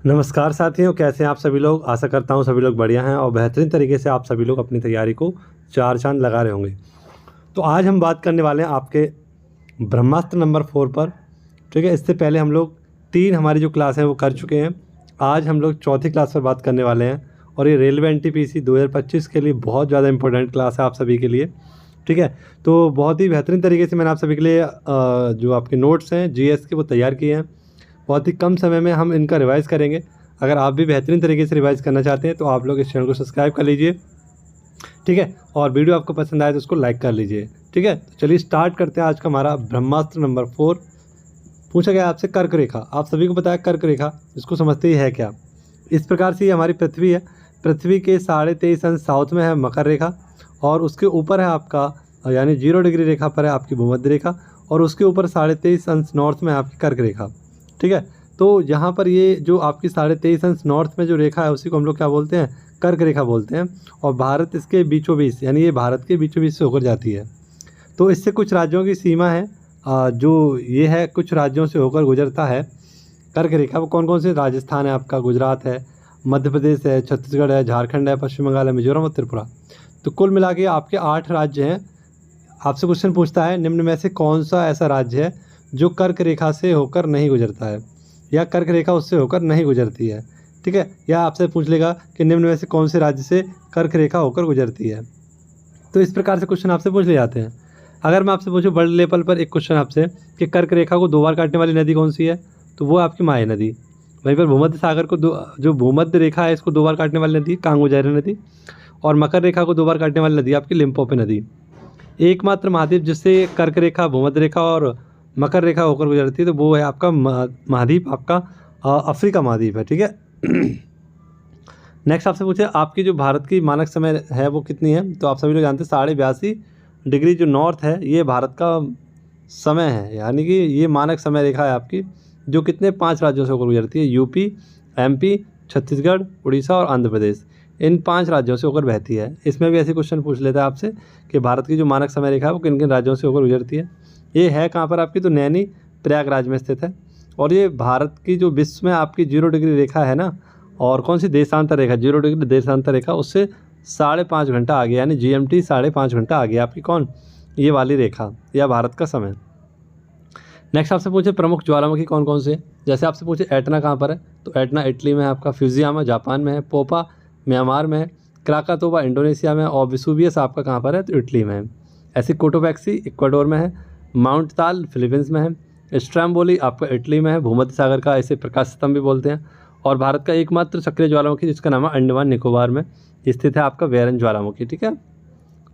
नमस्कार साथियों, कैसे हैं आप सभी लोग। आशा करता हूं सभी लोग बढ़िया हैं और बेहतरीन तरीके से आप सभी लोग अपनी तैयारी को चार चांद लगा रहे होंगे। तो आज हम बात करने वाले हैं आपके ब्रह्मास्त्र नंबर 4 पर। ठीक है, इससे पहले हम लोग 3 हमारी जो क्लास हैं वो कर चुके हैं। आज हम लोग चौथी क्लास पर बात करने वाले हैं और ये रेलवे NTPC 2025 के लिए बहुत ज़्यादा इंपॉर्टेंट क्लास है आप सभी के लिए। ठीक है, तो बहुत ही बेहतरीन तरीके से मैंने आप सभी के लिए जो आपके नोट्स हैं GS के वो तैयार किए हैं। बहुत ही कम समय में हम इनका रिवाइज़ करेंगे। अगर आप भी बेहतरीन तरीके से रिवाइज़ करना चाहते हैं तो आप लोग इस चैनल को सब्सक्राइब कर लीजिए। ठीक है, और वीडियो आपको पसंद आए तो उसको लाइक कर लीजिए। ठीक है, तो चलिए स्टार्ट करते हैं आज का हमारा ब्रह्मास्त्र नंबर 4। पूछा गया आपसे कर्क रेखा। आप सभी को पता है कर्क रेखा, इसको समझते ही है क्या। इस प्रकार से ये हमारी पृथ्वी है। पृथ्वी के 23.5 अंश साउथ में है मकर रेखा और उसके ऊपर है आपका यानी 0 डिग्री रेखा पर है आपकी भूमध्य रेखा और उसके ऊपर 23.5 अंश नॉर्थ में है आपकी कर्क रेखा। ठीक है, तो यहाँ पर ये जो आपकी 23.5 अंश नॉर्थ में जो रेखा है उसी को हम लोग क्या बोलते हैं, कर्क रेखा बोलते हैं। और भारत इसके बीचों बीच यानी ये भारत के बीचों बीच से होकर जाती है। तो इससे कुछ राज्यों की सीमा है जो ये है, कुछ राज्यों से होकर गुजरता है कर्क रेखा। वो कौन कौन से, राजस्थान है आपका, गुजरात है, मध्य प्रदेश है, छत्तीसगढ़ है, झारखंड है, पश्चिम बंगाल है, मिजोरम और त्रिपुरा। तो कुल मिला के आपके 8 राज्य हैं। आपसे क्वेश्चन पूछता है निम्न में से कौन सा ऐसा राज्य है जो कर्क रेखा से होकर नहीं गुजरता है या कर्क रेखा उससे होकर नहीं गुजरती है। ठीक है, या आपसे पूछ लेगा कि निम्न में से कौन से राज्य से कर्क रेखा होकर गुजरती है। तो इस प्रकार से क्वेश्चन आपसे पूछ ले जाते हैं। अगर मैं आपसे पूछूं वर्ल्ड लेवल पर एक क्वेश्चन आपसे कि कर्क रेखा को 2 बार काटने वाली नदी कौन सी है, तो वो आपकी माय नदी। वहीं पर भूमध्य सागर को जो भूमध्य रेखा है इसको 2 बार काटने वाली नदी कांगो-जायरे नदी और मकर रेखा को 2 बार काटने वाली नदी आपकी लिम्पोपो नदी। एकमात्र महाद्वीप जिससे कर्क रेखा, भूमध्य रेखा और मकर रेखा होकर गुजरती है तो वो है आपका महाद्वीप आपका अफ्रीका महाद्वीप है। ठीक है, नेक्स्ट आपसे पूछे आपकी जो भारत की मानक समय है वो कितनी है, तो आप सभी लोग जानते हैं 82.5 डिग्री जो नॉर्थ है ये भारत का समय है। यानी कि ये मानक समय रेखा है आपकी जो कितने 5 राज्यों से होकर गुजरती है, यूपी, MP, छत्तीसगढ़, उड़ीसा और आंध्र प्रदेश। इन 5 राज्यों से होकर बहती है। इसमें भी ऐसे क्वेश्चन पूछ लेता है आपसे कि भारत की जो मानक समय रेखा है वो किन किन राज्यों से होकर गुजरती है। ये है कहाँ पर आपकी, तो नैनी प्रयागराज में स्थित है। और ये भारत की जो विश्व में आपकी 0 डिग्री रेखा है ना, और कौन सी देशांतर रेखा, 0 डिग्री देशांतर रेखा, उससे 5.5 घंटा आगे यानी GMT 5.5 घंटा आगे आपकी कौन, ये वाली रेखा या भारत का समय। नेक्स्ट आपसे पूछे प्रमुख ज्वालामुखी कौन कौन से, जैसे आपसे पूछे एटना कहाँ पर है, तो एटना इटली में है आपका, फ्यूजियामा जापान में है, पोपा म्यांमार में है, क्राकातोबा इंडोनेशिया में और विसुवियस आपका कहाँ पर है, तो इटली में है। ऐसी कोटोपैक्सी इक्वाडोर में है, माउंट ताल फिलीपींस में है, स्ट्रैम्बोली आपका इटली में है, भूमध्य सागर का इसे प्रकाश स्तंभ भी बोलते हैं। और भारत का एकमात्र सक्रिय ज्वालामुखी जिसका नाम है अंडमान निकोबार में स्थित है आपका वेरन ज्वालामुखी। ठीक है,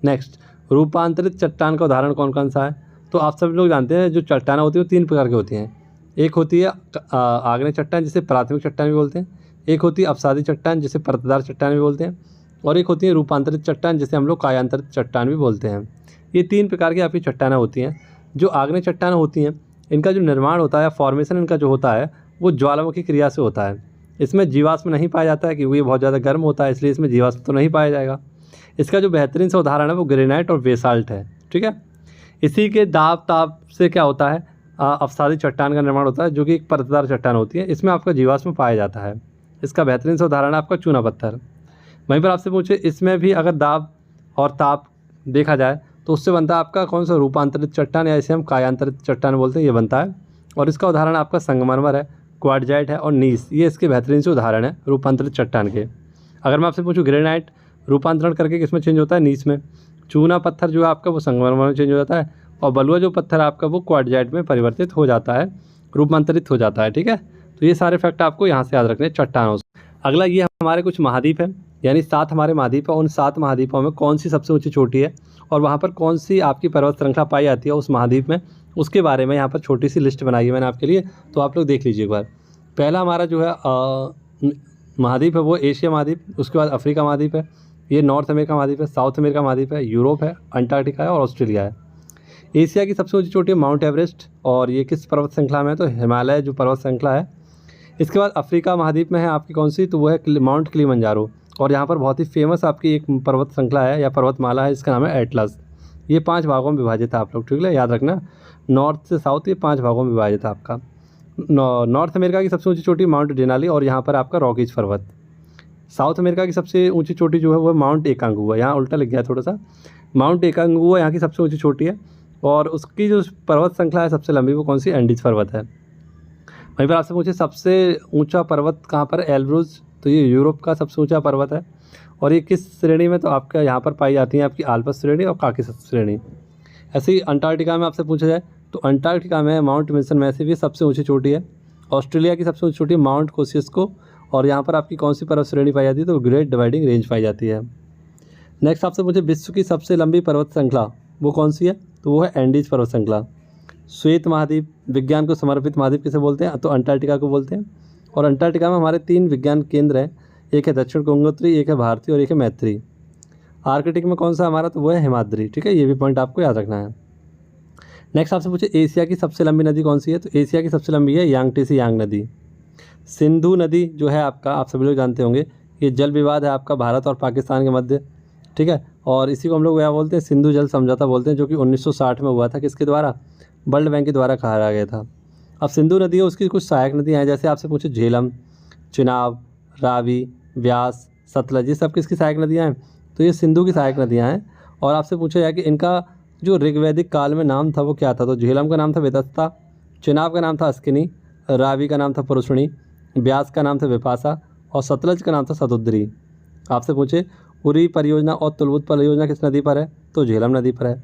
नेक्स्ट रूपांतरित चट्टान का उदाहरण कौन कौन सा है, तो आप सब लोग जानते हैं जो चट्टान होती है वो 3 प्रकार की होती हैं। एक होती है आग्नेय चट्टान जिसे प्राथमिक चट्टान भी बोलते हैं, एक होती है अपसादी चट्टान जिसे परतदार चट्टान भी बोलते हैं, और एक होती है रूपांतरित चट्टान जिसे हम लोग कायांतरित चट्टान भी बोलते हैं। ये 3 प्रकार की आपकी चट्टानें होती हैं। जो आग्नेय चट्टान होती हैं इनका जो निर्माण होता है, फॉर्मेशन इनका जो होता है वो ज्वालामुखी क्रिया से होता है। इसमें जीवाश्म नहीं पाया जाता है क्योंकि ये बहुत ज़्यादा गर्म होता है, इसलिए इसमें जीवाश्म तो नहीं पाया जाएगा। इसका जो बेहतरीन सा उदाहरण है वो ग्रेनाइट और बेसाल्ट है। ठीक है, इसी के दाब ताप से क्या होता है, अवसादी चट्टान का निर्माण होता है जो कि एक परतदार चट्टान होती है, इसमें आपका जीवाश्म पाया जाता है। इसका बेहतरीन सा उदाहरण है आपका चूना पत्थर। वहीं पर आपसे पूछे इसमें भी अगर दाब और ताप देखा जाए तो उससे बनता है आपका कौन सा, रूपांतरित चट्टान या इसे हम कायांतरित चट्टान बोलते हैं, ये बनता है। और इसका उदाहरण आपका संगमरमर है, क्वार्टजाइट है और नीस, ये इसके बेहतरीन से उदाहरण है रूपांतरित चट्टान के। अगर मैं आपसे पूछूं ग्रेनाइट रूपांतरण करके किसमें चेंज होता है, नीस में। चूना पत्थर जो है आपका वो संगमरमर में चेंज हो जाता है और बलुआ जो पत्थर है आपका वो क्वार्टजाइट में परिवर्तित हो जाता है, रूपांतरित हो जाता है। ठीक है, तो ये सारे फैक्ट आपको यहाँ से याद रखने चट्टानों से। अगला ये हमारे कुछ महाद्वीप हैं, यानी 7 हमारे महाद्वीप है। उन 7 महाद्वीपों में कौन सी सबसे ऊंची चोटी है और वहाँ पर कौन सी आपकी पर्वत श्रृंखला पाई जाती है उस महाद्वीप में, उसके बारे में यहाँ पर छोटी सी लिस्ट बनाई है मैंने आपके लिए, तो आप लोग देख लीजिए एक बार। पहला हमारा जो है महाद्वीप है वो एशिया महाद्वीप, उसके बाद अफ्रीका महाद्वीप है, ये नॉर्थ अमेरिका महाद्वीप है, साउथ अमेरिका महाद्वीप है, यूरोप है, अंटार्कटिका है और ऑस्ट्रेलिया है। एशिया की सबसे ऊंची चोटी है माउंट एवरेस्ट और ये किस पर्वत श्रृंखला में है, तो हिमालय जो पर्वत श्रृंखला है। इसके बाद अफ्रीका महाद्वीप में है आपकी कौन सी, तो वो है माउंट किलिमंजारो। और यहाँ पर बहुत ही फेमस आपकी एक पर्वत श्रृंखला है या पर्वतमाला है, इसका नाम है एटलस। ये 5 भागों में विभाजित है, आप लोग ठीक है याद रखना, नॉर्थ से साउथ ये 5 भागों में विभाजित है आपका। नॉर्थ अमेरिका की सबसे ऊंची चोटी माउंट डेनाली और यहाँ पर आपका रॉकीज पर्वत। साउथ अमेरिका की सबसे ऊंची चोटी जो है वो माउंट एकांगुआ, यहाँ उल्टा लिख गया थोड़ा सा, माउंट एकांगुआ यहाँ की सबसे ऊंची चोटी है। और उसकी जो पर्वत श्रृंखला है सबसे लंबी वो कौन सी, एंडीज पर्वत है। वहीं पर आपसे पूछे सबसे ऊंचा पर्वत कहाँ पर, एल्ब्रुज, तो ये यूरोप का सबसे ऊंचा पर्वत है। और ये किस श्रेणी में, तो आपका यहाँ पर पाई जाती है आपकी आल्प्स श्रेणी और काकेशस श्रेणी। ऐसे ही अंटार्कटिका में आपसे पूछा जाए तो अंटार्कटिका में माउंट विल्सन मैसिव ये सबसे ऊंची चोटी है। ऑस्ट्रेलिया की सबसे ऊंची चोटी माउंट कोसियस्को, और यहाँ पर आपकी कौन सी पर्वत श्रेणी पाई जाती है, तो ग्रेट डिवाइडिंग रेंज पाई जाती है। नेक्स्ट आपसे पूछे विश्व की सबसे लंबी पर्वत श्रृंखला वो कौन सी है, तो वो है एंडीज पर्वत श्रृंखला। श्वेत महाद्वीप, विज्ञान को समर्पित महाद्वीप किसे बोलते हैं, तो अंटार्कटिका को बोलते हैं। और अंटार्कटिका में हमारे 3 विज्ञान केंद्र हैं, एक है दक्षिण गंगोत्री, एक है भारती और एक है मैत्री। आर्कटिक में कौन सा हमारा, तो वो है हिमाद्री। ठीक है, ये भी पॉइंट आपको याद रखना है। नेक्स्ट आपसे पूछे एशिया की सबसे लंबी नदी कौन सी है, तो एशिया की सबसे लंबी है यांगटीसी यांग नदी। सिंधु नदी जो है आपका, आप सभी लोग जानते होंगे, ये जल विवाद है आपका भारत और पाकिस्तान के मध्य। ठीक है, और इसी को हम लोग क्या बोलते हैं, सिंधु जल समझौता बोलते हैं, जो कि 1960 में हुआ था। किसके द्वारा, वर्ल्ड बैंक के द्वारा कहा गया था। अब सिंधु नदी है, उसकी कुछ सहायक नदियाँ हैं, जैसे आपसे पूछे झेलम, चिनाब, रावी, व्यास, सतलज, ये सब किसकी सहायक नदियाँ हैं, तो ये सिंधु की सहायक नदियाँ हैं। और आपसे पूछा जाए कि इनका जो ऋग्वैदिक काल में नाम था वो क्या था, तो झेलम का नाम था वेदस्ता, चिनाब का नाम था अस्किनी, रावी का नाम था पुरुषणी, व्यास का नाम था विपाशा और सतलज का नाम था सतुद्री। आपसे पूछे उरी परियोजना और तुलबुत परियोजना किस नदी पर है, तो झेलम नदी पर है।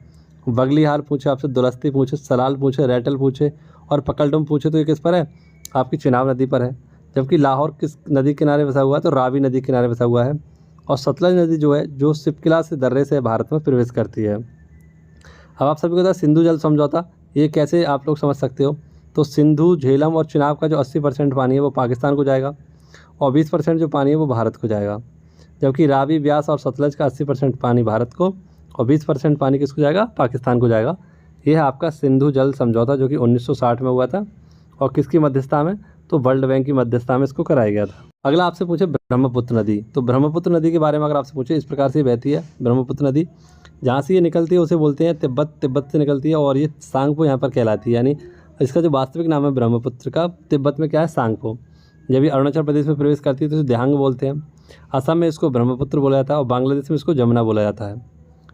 बगलीहाल पूछे आपसे, दुलस्ती पूछे, सलाल पूछे, रैटल पूछे और पकलडुम पूछे, तो ये किस पर है, आपकी चिनाब नदी पर है। जबकि लाहौर किस नदी किनारे बसा हुआ है, तो रावी नदी किनारे बसा हुआ है। और सतलज नदी जो है, जो सिपकिला से दर्रे से भारत में प्रवेश करती है। अब आप सभी को पता है सिंधु जल समझौता, ये कैसे आप लोग समझ सकते हो, तो सिंधु, झेलम और चिनाब का जो 80% पानी है वो पाकिस्तान को जाएगा और 20% जो पानी है वो भारत को जाएगा। जबकि रावी, व्यास और सतलज का 80% पानी भारत को और 20% पानी किसको जाएगा, पाकिस्तान को जाएगा। ये है आपका सिंधु जल समझौता, जो कि 1960 में हुआ था और किसकी मध्यस्थता में, तो वर्ल्ड बैंक की मध्यस्थता में इसको कराया गया था। अगला आपसे पूछे ब्रह्मपुत्र नदी, तो ब्रह्मपुत्र नदी के बारे में अगर आपसे पूछे, इस प्रकार से बहती है ब्रह्मपुत्र नदी। जहाँ से ये निकलती है उसे बोलते हैं तिब्बत, तिब्बत से निकलती है और ये सांगपो यहाँ पर कहलाती है। यानी इसका जो वास्तविक नाम है ब्रह्मपुत्र का, तिब्बत में क्या है, सांगपो। जब ये अरुणाचल प्रदेश में प्रवेश करती है तो इसे दिहांग बोलते हैं। असम में इसको ब्रह्मपुत्र बोला जाता है और बांग्लादेश में इसको जमुना बोला जाता है।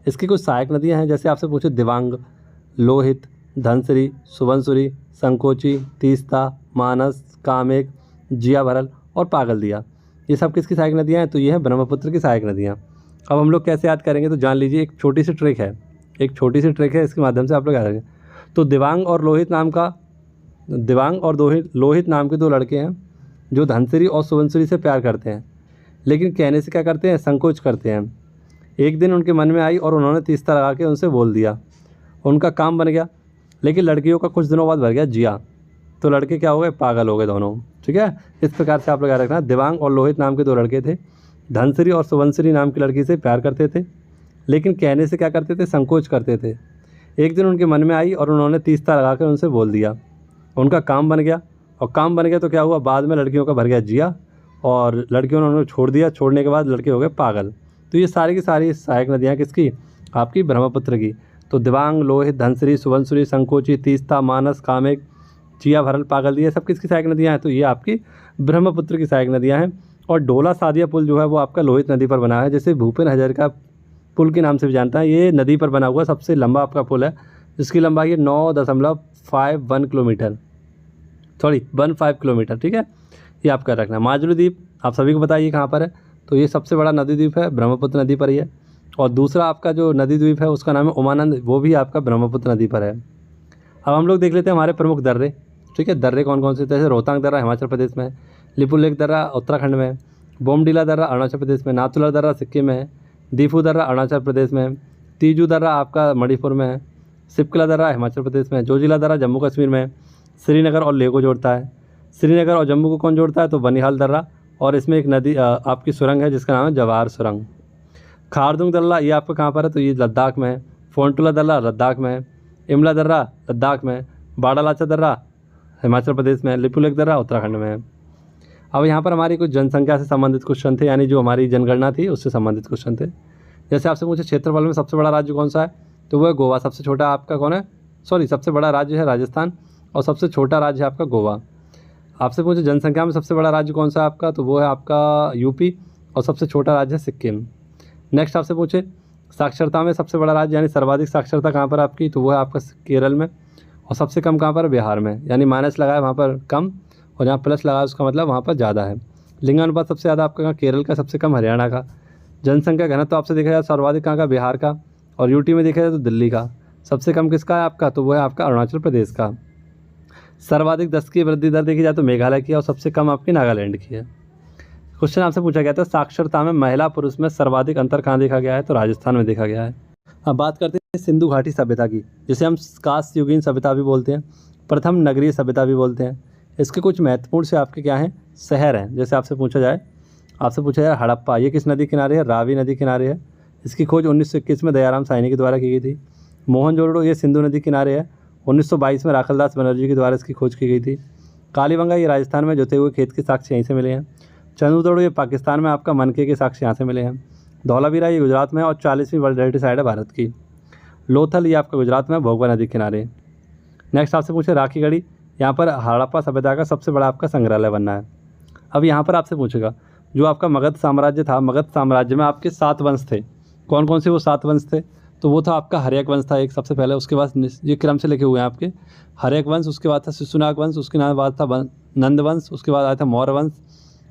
इसकी कुछ सहायक नदियाँ हैं, जैसे आपसे पूछे दिवांग, लोहित, धनसिरी, सुबनसिरी, संकोची, तीस्ता, मानस, कामेक, जिया भरल और पागलदिया, ये सब किसकी सहायक नदियाँ हैं, तो ये है ब्रह्मपुत्र की सहायक नदियाँ। अब हम लोग कैसे याद करेंगे, तो जान लीजिए, एक छोटी सी ट्रिक है, इसके माध्यम से आप लोग याद रखें। तो दिवांग और लोहित नाम के 2 लड़के हैं जो धनसिरी और सुबनसिरी से प्यार करते हैं, लेकिन कहने से क्या करते हैं, संकोच करते हैं। एक दिन उनके मन में आई और उन्होंने तीस्ता लगा के उनसे बोल दिया। उनका काम बन गया, लेकिन लड़कियों का कुछ दिनों बाद भर गया जिया, तो लड़के क्या हो गए, पागल हो गए दोनों। ठीक है, इस प्रकार से आप लोग याद रखना। दिवांग और लोहित नाम के 2 लड़के थे, धनसिरी और सुबनसिरी नाम की लड़की से प्यार करते थे, लेकिन कहने से क्या करते थे, संकोच करते थे। एक दिन उनके मन में आई और उन्होंने तीस्ता लगा कर उनसे बोल दिया। उनका काम बन गया, और काम बन गया तो क्या हुआ, बाद में लड़कियों का भर गया जिया और लड़कियों ने उन्हें छोड़ दिया। छोड़ने के बाद लड़के हो गए पागल। तो ये सारी की सारी सहायक नदियाँ किसकी, आपकी ब्रह्मपुत्र की। तो दिवांग, लोहित, धनसिरी, सुबनसिरी, संकोची, तीस्ता, मानस, कामेक, जिया भरल, पागलदिया, सब किसकी सहायक नदियाँ हैं, तो ये आपकी ब्रह्मपुत्र की सहायक नदियाँ हैं। और डोला सादिया पुल जो है वो आपका लोहित नदी पर बना है, जैसे भूपेन हजारिका पुल के नाम से भी जानता है। ये नदी पर बना हुआ सबसे लंबा आपका पुल है, जिसकी लंबाई है 9.51 किलोमीटर, 15 किलोमीटर। ठीक है, ये आपका रखना। माजुली द्वीप आप सभी को बताइए कहाँ पर है, तो ये सबसे बड़ा नदी द्वीप है, ब्रह्मपुत्र नदी पर ही है। और दूसरा आपका जो नदी द्वीप है उसका नाम है उमानंद, वो भी आपका ब्रह्मपुत्र नदी पर है। अब हम लोग देख लेते हैं हमारे प्रमुख दर्रे। ठीक है, दर्रे कौन कौन से, जैसे रोहतांग दर्रा हिमाचल प्रदेश में है, लिपुलेख दर्रा उत्तराखंड में है, बोमडीला दर्रा अरुणाचल प्रदेश में, नाथुला दर्रा सिक्किम में है, दीफू दर्रा अरुणाचल प्रदेश में है, तीजू दर्रा आपका मणिपुर में है, सिपकिला दर्रा हिमाचल प्रदेश में है, जोजिला दर्रा जम्मू कश्मीर में है, श्रीनगर और लेह को जोड़ता है। श्रीनगर और जम्मू को कौन जोड़ता है, तो बनिहाल दर्रा, और इसमें एक नदी आपकी सुरंग है जिसका नाम है जवाहर सुरंग। खारदुंग दर्रा ये आपका कहाँ पर है, तो ये लद्दाख में है। फोंटुला दर्रा लद्दाख में है, इमला दर्रा लद्दाख में है, बाड़ालाचा दर्रा हिमाचल प्रदेश में है, लिपुलेख दर्रा उत्तराखंड में है। अब यहाँ पर हमारी कुछ जनसंख्या से संबंधित क्वेश्चन थे, यानी जो हमारी जनगणना थी उससे संबंधित क्वेश्चन थे। जैसे आपसे पूछे क्षेत्रफल में सबसे बड़ा राज्य कौन सा है, तो वो है गोवा। सबसे छोटा आपका कौन है, सबसे बड़ा राज्य है राजस्थान और सबसे छोटा राज्य है आपका गोवा। आपसे पूछे जनसंख्या में सबसे बड़ा राज्य कौन सा है आपका, तो वो है आपका यूपी, और सबसे छोटा राज्य है सिक्किम। नेक्स्ट आपसे पूछे साक्षरता में सबसे बड़ा राज्य यानी सर्वाधिक साक्षरता कहाँ पर आपकी, तो वो है आपका केरल में, और सबसे कम कहाँ पर, बिहार में। यानी माइनस लगाया वहाँ पर कम, और जहाँ प्लस लगाया उसका मतलब वहाँ पर ज़्यादा है। लिंगानुपात सबसे ज़्यादा आपका कहाँ, केरल का, सबसे कम हरियाणा का। जनसंख्या घनत्व तो आपसे देखा जाए सर्वाधिक कहाँ का, बिहार का, और यूटी में देखा जाए तो दिल्ली का। सबसे कम किसका है आपका, तो वो है आपका अरुणाचल प्रदेश का। सर्वाधिक 10 की वृद्धि दर देखी जाए तो मेघालय की, और सबसे कम आपकी नागालैंड की है। क्वेश्चन आपसे पूछा गया था साक्षरता में महिला पुरुष में सर्वाधिक अंतर कहाँ देखा गया है, तो राजस्थान में देखा गया है। अब बात करते हैं सिंधु घाटी सभ्यता की, जिसे हम कांस्य युगीन सभ्यता भी बोलते हैं, प्रथम नगरीय सभ्यता भी बोलते हैं। इसके कुछ महत्वपूर्ण से आपके क्या हैं, शहर हैं। जैसे आपसे पूछा जाए हड़प्पा, ये किस नदी किनारे है, रावी नदी किनारे है। इसकी खोज 1921 में दयाराम साहनी के द्वारा की गई थी। मोहनजोदड़ो, ये सिंधु नदी किनारे है, 1922 में राखलदास बनर्जी के द्वारा इसकी खोज की गई थी। कालीबंगा, ये राजस्थान में जोते हुए खेत के साक्ष्य यहीं से मिले हैं। चंद्रदोड़ो, ये पाकिस्तान में आपका मनके के साक्ष्य यहाँ से मिले हैं। धौलावीरा, ये गुजरात में है, और 40वीं वर्ल्ड हेरिटेज साइट है भारत की। लोथल, ये आपका गुजरात में, भोगवा नदी किनारे। नेक्स्ट आपसे पूछे राखीगढ़ी, यहाँ पर हड़प्पा सभ्यता का सबसे बड़ा आपका संग्रहालय बनना है। अब यहाँ पर आपसे पूछेगा जो आपका मगध साम्राज्य था, मगध साम्राज्य में आपके 7 वंश थे। कौन कौन से वो 7 वंश थे, तो वो था आपका हर्यक वंश था एक सबसे पहले, उसके बाद ये क्रम से लिखे हुए हैं आपके, हर्यक वंश, उसके बाद था शिशुनाग वंश, उसके बाद था नंद वंश, उसके बाद आया था मौर्य वंश,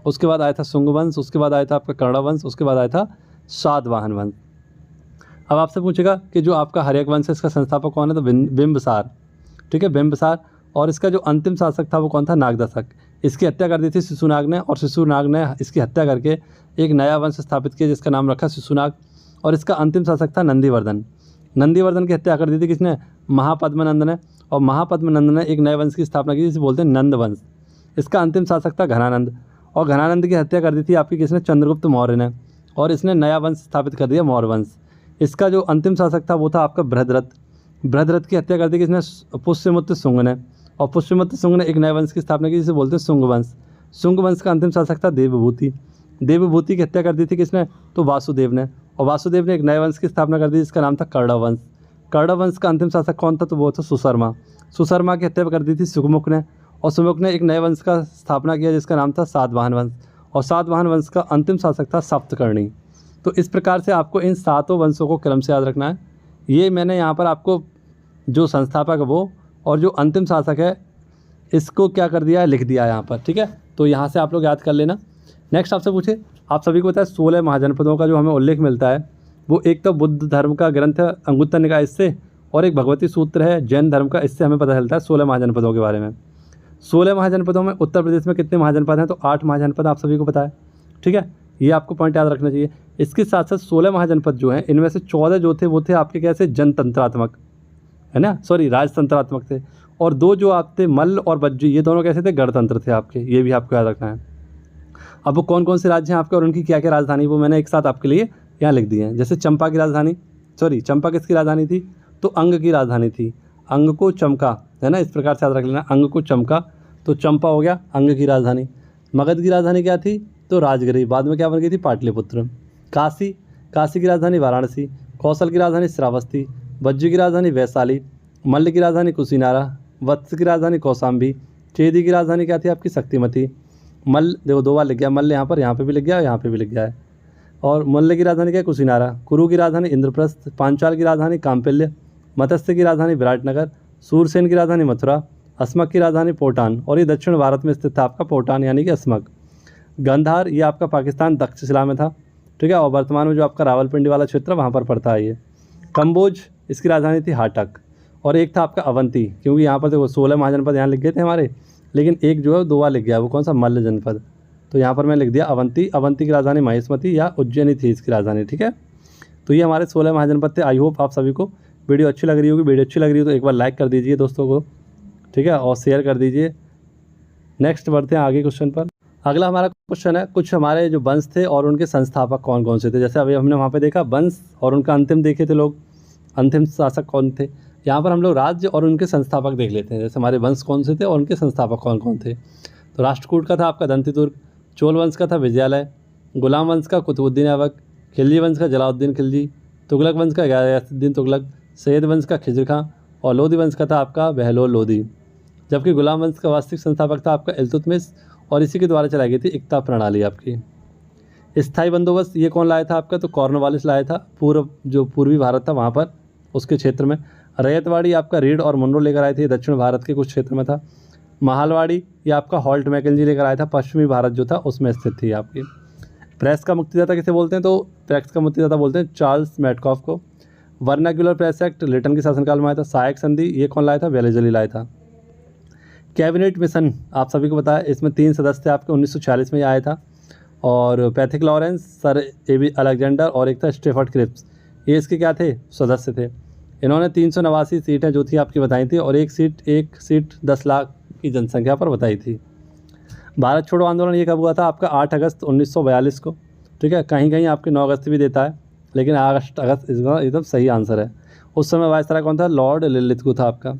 उसके बाद आया था शुंग वंश, उसके बाद आया था आपका कर्ण वंश, उसके बाद आया था सातवाहन वंश। अब आपसे पूछेगा कि जो आपका हर्यक वंश है इसका संस्थापक कौन है, तो बिंबिसार, ठीक है, बिंबिसार। और इसका जो अंतिम शासक था वो कौन था, नागदशक। इसकी हत्या कर दी थी शिशुनाग ने, और शिशुनाग ने इसकी हत्या करके एक नया वंश स्थापित किया जिसका नाम रखा शिशुनाग, और इसका अंतिम शासक था नंदीवर्धन। नंदीवर्धन की हत्या कर दी थी किसने, महापद्मनंद ने, और महापद्मनंद ने एक नए वंश की स्थापना की जिसे बोलते हैं नंद वंश। इसका अंतिम शासक था घनानंद, और घनानंद की हत्या कर दी थी आपकी किसने, चंद्रगुप्त मौर्य ने, और इसने नया वंश स्थापित कर दिया मौर्य वंश। इसका जो अंतिम शासक था वो था आपका बृहद्रथ। बृहद्रथ की हत्या कर दी किसने, पुष्यमुत्र शुंग ने, और पुष्यमुत्र शुंग ने एक नए वंश की स्थापना की जिसे बोलते हैं शुंग वंश। शुंग वंश का अंतिम शासक था देवभूति। देवभूति की हत्या कर दी थी किसने, तो वासुदेव ने, और वासुदेव ने एक नए वंश की स्थापना कर दी जिसका नाम था कर्ण वंश। कर्ण वंश का अंतिम शासक कौन था, तो वो था सुशर्मा। सुशर्मा की हत्या कर दी थी सुमुख ने, और सुमुख ने एक नए वंश का स्थापना किया जिसका नाम था सातवाहन वंश, और सातवाहन वंश का अंतिम शासक था सप्तकर्णी। तो इस प्रकार से आपको इन 7 वंशों को क्रम से याद रखना है। ये मैंने यहाँ पर आपको जो संस्थापक है वो और जो अंतिम शासक है इसको क्या कर दिया है, लिख दिया है यहाँ पर, ठीक है। तो यहाँ से आप लोग याद कर लेना। नेक्स्ट आपसे पूछे, आप सभी को पता है 16 महाजनपदों का जो हमें उल्लेख मिलता है वो एक तो बुद्ध धर्म का ग्रंथ है अंगुत्तर निकाय इससे, और एक भगवती सूत्र है जैन धर्म का, इससे हमें पता चलता है 16 महाजनपदों के बारे में। 16 महाजनपदों में उत्तर प्रदेश में कितने महाजनपद हैं, तो 8 महाजनपद आप सभी को पता है, ठीक है। ये आपको पॉइंट याद रखना चाहिए। इसके साथ साथ 16 महाजनपद जो हैं इनमें से 14 जो थे वो थे आपके कैसे, जनतंत्रात्मक, है ना, सॉरी राजतंत्रात्मक थे, और 2 जो आप थे मल्ल और बज्जी, ये दोनों कैसे थे, गणतंत्र थे आपके। ये भी आपको याद रखना है। अब वो कौन कौन से राज्य हैं आपके और उनकी क्या क्या राजधानी, वो मैंने एक साथ आपके लिए यहाँ लिख दी है। जैसे चंपा की राजधानी, सॉरी चंपा किसकी राजधानी थी, तो अंग की राजधानी थी, अंग को चमका, है ना, इस प्रकार से याद रख लेना, अंग को चमका, तो चंपा हो गया अंग की राजधानी। मगध की राजधानी क्या थी, तो राजगिरी, बाद में क्या बन गई थी, पाटलिपुत्र। काशी, काशी की राजधानी वाराणसी। कौशल की राजधानी श्रावस्ती। बज्जी की राजधानी वैशाली। मल्ल की राजधानी कुशीनारा। वत्स की राजधानी कौशाम्बी। चेदी की राजधानी क्या थी आपकी, शक्तिमती। मल्ल देखो 2 बार लिख गया, मल्ल यहाँ पे भी लिख गया, यहाँ पे भी लिख गया है। और मल्ल की राजधानी क्या है, कुशीनारा। कुरु की राजधानी इंद्रप्रस्थ। पांचाल की राजधानी काम्पिल्य। मत्स्य की राजधानी विराटनगर। सूरसेन की राजधानी मथुरा। अस्मक की राजधानी पोटान, और ये दक्षिण भारत में स्थित था आपका पोटान यानी कि अस्मक। गंधार, ये आपका पाकिस्तान तक्षशिला में था, ठीक है, और वर्तमान में जो आपका रावलपिंडी वाला क्षेत्र वहाँ पर पड़ता है ये। कंबोज, इसकी राजधानी थी हाटक। और एक था आपका अवंती, क्योंकि यहाँ पर देखो 16 महाजनपद यहाँ लिख गए थे हमारे, लेकिन एक जो है 2 बार लिख गया, वो कौन सा, मल्ल जनपद। तो यहाँ पर मैं लिख दिया अवंती। अवंती की राजधानी महेशमती या उज्जैनी थी इसकी राजधानी, ठीक है। तो ये हमारे 16 महाजनपद थे। आई होप आप सभी को वीडियो अच्छी लग रही होगी। वीडियो अच्छी लग रही हो तो एक बार लाइक कर दीजिए दोस्तों को, ठीक है, और शेयर कर दीजिए। नेक्स्ट बढ़ते हैं आगे क्वेश्चन पर। अगला हमारा क्वेश्चन है कुछ हमारे जो वंश थे और उनके संस्थापक कौन कौन से थे। जैसे अभी हमने वहाँ पे देखा वंश और उनका अंतिम देखे थे लोग, अंतिम शासक कौन थे। यहाँ पर हम लोग राज्य और उनके संस्थापक देख लेते हैं। जैसे हमारे वंश कौन से थे और उनके संस्थापक कौन कौन थे। तो राष्ट्रकूट का था आपका दंतिदुर्ग। चोल वंश का था विजयालय। गुलाम वंश का कुतुबुद्दीन ऐबक। खिलजी वंश का जलालुद्दीन खिलजी। तुगलक वंश का गयासुद्दीन तुगलक। सैयद वंश का खिजर खां। और लोधी वंश का था आपका बहलोल लोधी। जबकि गुलाम वंश का वास्तविक संस्थापक था आपका इल्तुतमिश, और इसी के द्वारा चलाई गई थी इक्ता प्रणाली आपकी। स्थायी बंदोबस्त ये कौन लाया था आपका, तो कॉर्नवालिस लाया था, पूर्वी भारत था वहाँ पर उसके क्षेत्र में। रैयतवाड़ी आपका रीड और मुनरो लेकर आए थे, दक्षिण भारत के कुछ क्षेत्र में था। महालवाड़ी ये आपका हॉल्ट मैकेंजी लेकर आया था, पश्चिमी भारत जो था उसमें स्थित थी आपकी। प्रेस का मुक्तिदाता किसे बोलते हैं, तो प्रेस का मुक्तिदाता बोलते हैं चार्ल्स मैटकॉफ को। वर्नाक्युलर प्रेस एक्ट लिटन के शासनकाल में आया था। सहायक संधि ये कौन लाया था, वेलेजली लाया था। कैबिनेट मिशन आप सभी को पता है, इसमें 3 सदस्य थे आपके, 1946 में ये आया था। और Pethick Lawrence, Sir AB Alexander और एक था स्टेफर्ड क्रिप्स, ये इसके क्या थे, सदस्य थे। इन्होंने 389 सीटें जो थी आपकी बताई थी, और एक सीट 10 लाख की जनसंख्या पर बताई थी। भारत छोड़ो आंदोलन ये कब हुआ था आपका, 8 अगस्त 1942 को। ठीक है, कहीं कहीं आपके 9 अगस्त भी देता है, लेकिन अगस्त इसका एकदम सही आंसर है। उस समय वायसराय कौन था, लॉर्ड लिलिथगो था आपका।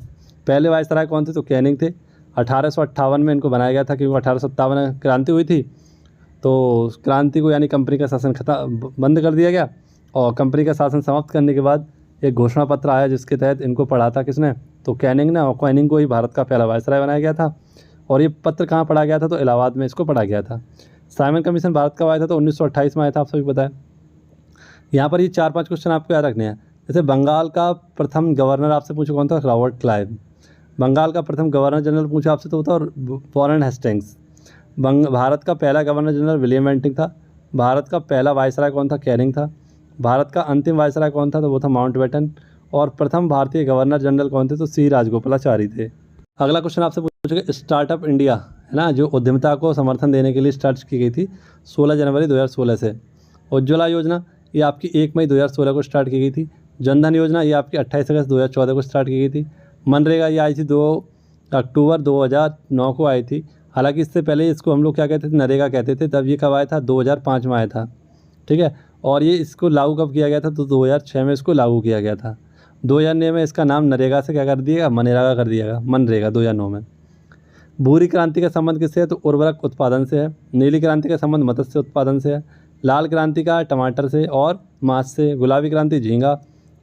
पहले वायसराय कौन थे, तो कैनिंग थे। 1858 में इनको बनाया गया था, क्योंकि 1857 में क्रांति हुई थी, तो क्रांति को यानी कंपनी का शासन बंद कर दिया गया, और कंपनी का शासन समाप्त करने के बाद एक घोषणा पत्र आया जिसके तहत इनको पढ़ा था किसने, तो कैनिंग ने, और कैनिंग को ही भारत का पहला वायसराय बनाया गया था। और ये पत्र कहाँ पढ़ा गया था, तो इलाहाबाद में इसको पढ़ा गया था। साइमन कमीशन भारत कब आया था, तो 1928 में आया था, आप सभी को पता है। यहाँ पर ये 4-5 क्वेश्चन आपको याद रखने हैं। जैसे बंगाल का प्रथम गवर्नर आपसे पूछो कौन था, रॉबर्ट क्लाइव। बंगाल का प्रथम गवर्नर जनरल पूछा आपसे तो होता वॉरेन हेस्टिंग्स। भारत का पहला गवर्नर जनरल विलियम बेंटिंक था। भारत का पहला वायसराय कौन था, कैनिंग था। भारत का अंतिम वायसराय कौन था, तो वो था माउंटबेटन। और प्रथम भारतीय गवर्नर जनरल कौन थे, तो सी राजगोपालाचारी थे। अगला क्वेश्चन आपसे पूछेगा, स्टार्टअप इंडिया है ना, जो उद्यमिता को समर्थन देने के लिए स्टार्ट की गई थी 16 जनवरी 2016 से। उज्ज्वला योजना ये आपकी 1 मई 2016 को स्टार्ट की गई थी। जनधन योजना ये आपकी 28 अगस्त 2014 को स्टार्ट की गई थी। मनरेगा ये आई थी 2 अक्टूबर 2009 को आई थी। हालांकि इससे पहले इसको हम लोग क्या कहते थे, नरेगा कहते थे। तब ये कब आया था, 2005 में आया था। ठीक है, और ये इसको लागू कब किया गया था, तो 2006 में इसको लागू किया गया था। 2009 में इसका नाम नरेगा से क्या कर दिएगा, मनरेगा कर दिएगा, मनरेगा 2009 में। भूरी क्रांति का संबंध किससे है, तो उर्वरक उत्पादन से है। नीली क्रांति का संबंध मत्स्य उत्पादन से है। लाल क्रांति का टमाटर से और मांस से। गुलाबी क्रांति झींगा।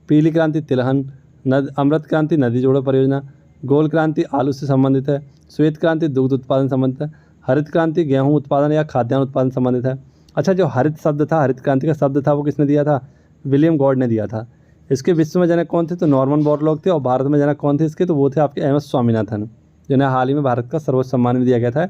पीली क्रांति तिलहन। अमृत क्रांति नदी जोड़ो परियोजना। गोल क्रांति आलू से संबंधित है। श्वेत क्रांति दुग्ध उत्पादन संबंधित है। हरित क्रांति गेहूं उत्पादन या खाद्यान्न उत्पादन संबंधित है। अच्छा, जो हरित शब्द था, हरित क्रांति का शब्द था, वो किसने दिया था, विलियम गॉड ने दिया था। इसके विश्व में जनक कौन थे, तो नॉर्मन बोरलॉग थे। और भारत में जनक कौन थे इसके, तो वो थे आपके एम एस स्वामीनाथन, जिन्हें हाल ही में भारत का सर्वोच्च सम्मान भी दिया गया था।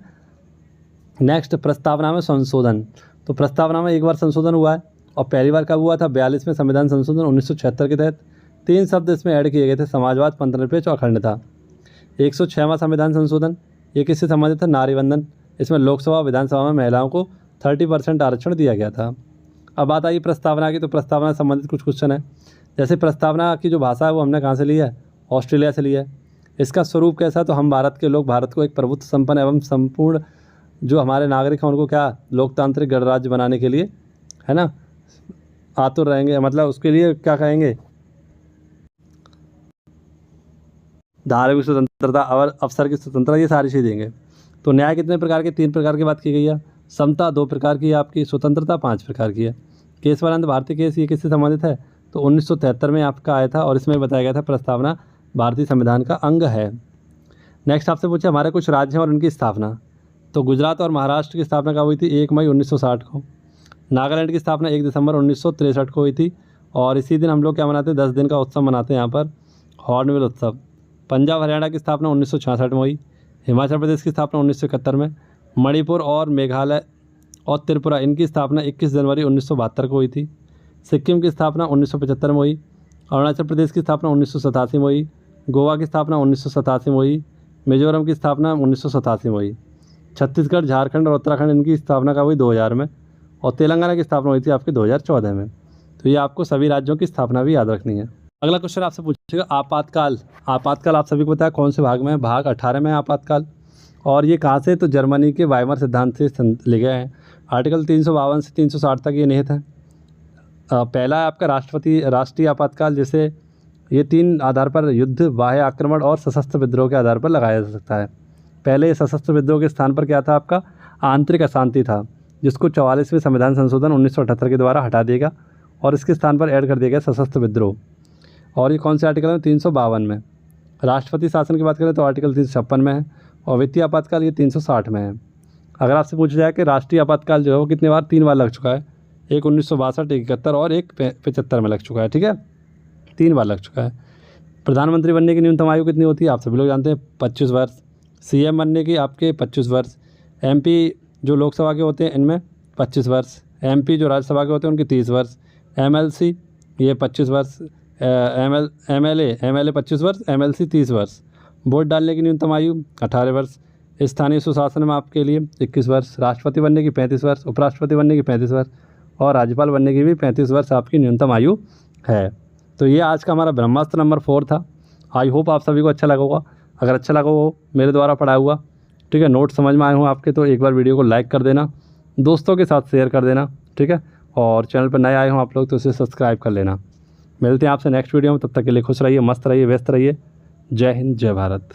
नेक्स्ट, प्रस्तावना में संशोधन। तो प्रस्तावना में एक बार संशोधन हुआ है, और पहली बार कब हुआ था, 42वें संविधान संशोधन 1976 के तहत। 3 शब्द इसमें ऐड किए गए थे, समाजवाद, पंथनिरपेक्ष और अखंडता। 106वां संविधान संशोधन ये किससे संबंधित था, नारीवंदन। इसमें लोकसभा विधानसभा में महिलाओं को 30% आरक्षण दिया गया था। अब बात आई प्रस्तावना की, तो प्रस्तावना से संबंधित कुछ क्वेश्चन है। जैसे प्रस्तावना की जो भाषा है वो हमने कहाँ से ली है, ऑस्ट्रेलिया से ली है। इसका स्वरूप कैसा है, तो हम भारत के लोग भारत को एक प्रभुत्व संपन्न एवं संपूर्ण जो हमारे नागरिक हैं उनको क्या लोकतांत्रिक गणराज्य बनाने के लिए, है ना, आतुर रहेंगे। मतलब उसके लिए क्या कहेंगे, धार्मिक स्वतंत्रता और अवसर की स्वतंत्रता, ये सारी चीज़ देंगे। तो न्याय कितने प्रकार के, 3 प्रकार की बात की गई है। समता 2 प्रकार की है आपकी, स्वतंत्रता 5 प्रकार की है। केशवानंद भारतीय केस ये किससे संबंधित है, तो 1973 में आपका आया था, और इसमें बताया गया था प्रस्तावना भारतीय संविधान का अंग है। नेक्स्ट आपसे पूछे हमारे कुछ राज्य हैं और उनकी स्थापना। तो गुजरात और महाराष्ट्र की स्थापना कब हुई थी, 1 मई 1960 को। नागालैंड की स्थापना 1 दिसंबर 1963 को हुई थी, और इसी दिन हम लोग क्या मनाते हैं, 10 दिन का उत्सव मनाते हैं यहाँ पर, हॉर्नबिल उत्सव। पंजाब हरियाणा की स्थापना 1966 में हुई। हिमाचल प्रदेश की स्थापना 1971 में। मणिपुर और मेघालय और त्रिपुरा इनकी स्थापना 21 जनवरी 1972 को हुई थी। सिक्किम की स्थापना 1975 में हुई। अरुणाचल प्रदेश की स्थापना 1987 में हुई। गोवा की स्थापना 1987 में हुई। मिजोरम की स्थापना 1987 में हुई। छत्तीसगढ़, झारखंड और उत्तराखंड इनकी स्थापना कब हुई, 2000 में। और तेलंगाना की स्थापना हुई थी आपकी 2014 में। तो ये आपको सभी राज्यों की स्थापना भी याद रखनी है। अगला क्वेश्चन आपसे पूछेगा आपातकाल। आपातकाल आप सभी को पता है कौन से भाग में है, भाग 18 में है आपातकाल। और ये कहाँ से, तो जर्मनी के वाइमर सिद्धांत से ले गए हैं। आर्टिकल 352 से 360 तक ये निहित है। पहला है आपका राष्ट्रीय आपातकाल, जिसे ये 3 आधार पर युद्ध, बाह्य आक्रमण और सशस्त्र विद्रोह के आधार पर लगाया जा सकता है। पहले सशस्त्र विद्रोह के स्थान पर क्या था आपका, आंतरिक अशांति था, जिसको 44वें संविधान संशोधन 1978 के द्वारा हटा देगा, और इसके स्थान पर ऐड कर दिया गया सशस्त्र विद्रोह। और ये कौन से आर्टिकल में, 352 में। राष्ट्रपति शासन की बात करें तो आर्टिकल 356 में है, और वित्तीय आपातकाल ये 360 में है। अगर आपसे पूछा जाए कि राष्ट्रीय आपातकाल जो है वो कितने बार, 3 बार लग चुका है, एक 1962, एक 71 और एक 75 में लग चुका है, ठीक है, 3 बार लग चुका है। प्रधानमंत्री बनने की न्यूनतम आयु कितनी होती है, आप सभी लोग जानते हैं, 25 वर्ष। सीएम बनने की आपके 25 वर्ष। एमपी जो लोकसभा के होते हैं इनमें 25 वर्ष। एमपी जो राज्यसभा के होते हैं उनकी 30 वर्ष। एमएलसी ये 25 वर्ष। एमएलए 25 वर्ष, एमएलसी 30 वर्ष। वोट डालने की न्यूनतम आयु 18 वर्ष। स्थानीय सुशासन में आपके लिए 21 वर्ष। राष्ट्रपति बनने की 35 वर्ष, उपराष्ट्रपति बनने की 35 वर्ष और राज्यपाल बनने की भी 35 वर्ष आपकी न्यूनतम आयु है। तो ये आज का हमारा ब्रह्मास्त्र नंबर 4 था। आई होप आप सभी को अच्छा लगा होगा। अगर अच्छा लगा हो मेरे द्वारा पढ़ाया हुआ, ठीक है, नोट समझ में आए हों आपके, तो एक बार वीडियो को लाइक कर देना, दोस्तों के साथ शेयर कर देना, ठीक है, और चैनल पर नए आए हों आप लोग तो उसे सब्सक्राइब कर लेना। मिलते हैं आपसे नेक्स्ट वीडियो में, तब तक के लिए खुश रहिए, मस्त रहिए, व्यस्त रहिए। जय हिंद, जय भारत।